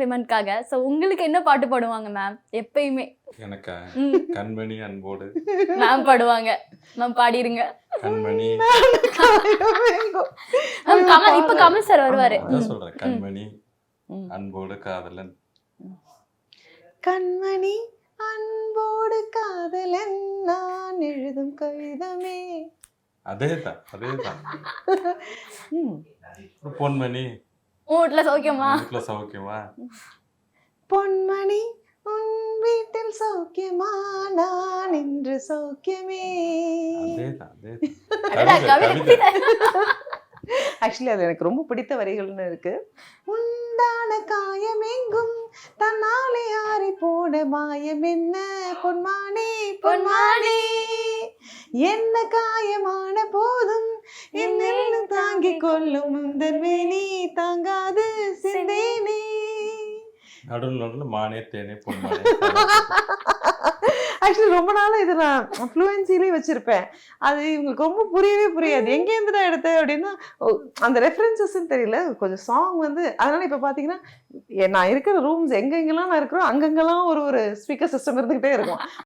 விமன்காக. So உங்களுக்கு என்ன பாட்டு பாடுவாங்க மேம் எப்பயுமே? எனக்கா கண்மணி அன்போடு மேம் பாடுவாங்க. மேம் பாடிருங்க. கண்மணி மேம் கமல் இப்ப கமல் சார் வருவாரு. அதான் சொல்றேன். கண்மணி அன்போடு காதலன். கண்மணி அன்போடு காதலன் நான் எழுதும் கவிதமே. அதேதான். ஒரு பொன்மணி வீட்ல சௌக்கியமா? வீட்டுல சௌக்கியமா? பொன்மணி உன் வீட்டில் சௌக்கியமா நான் இன்று சௌக்கியமே. அதுதான் கவிதை. ஆக்சுவலி அது எனக்கு ரொம்ப பிடித்த வரிகள்னு இருக்கு. உண்டான காயமெங்கும் தன்னாலே ஆறி போன மாயம் என்ன பொன்மானே பொன்மானே, என்ன காயமான போதும் என்னென்னு தாங்கிக் கொள்ளும் முந்தன் வேணி தாங்காது சிந்தேனே. நடுவில் மானே தேனே பொன்மானே. ஆக்சுவலி ரொம்ப நாளாக இதை நான் ஃப்ளூயன்சிலே வச்சுருப்பேன். அது இவங்களுக்கு ரொம்ப புரியவே புரியாது. எங்கேருந்து நான் எடுத்தேன் அப்படின்னா அந்த ரெஃபரன்சஸ்ன்னு தெரியல. கொஞ்சம் சாங் வந்து அதனால் இப்போ பார்த்தீங்கன்னா நான் இருக்கிற ரூம்ஸ் எங்கெங்கெல்லாம் நான் இருக்கிறோம் அங்கங்கெல்லாம் ஒரு ஸ்பீக்கர் சிஸ்டம் இருந்துக்கிட்டே இருக்கும்.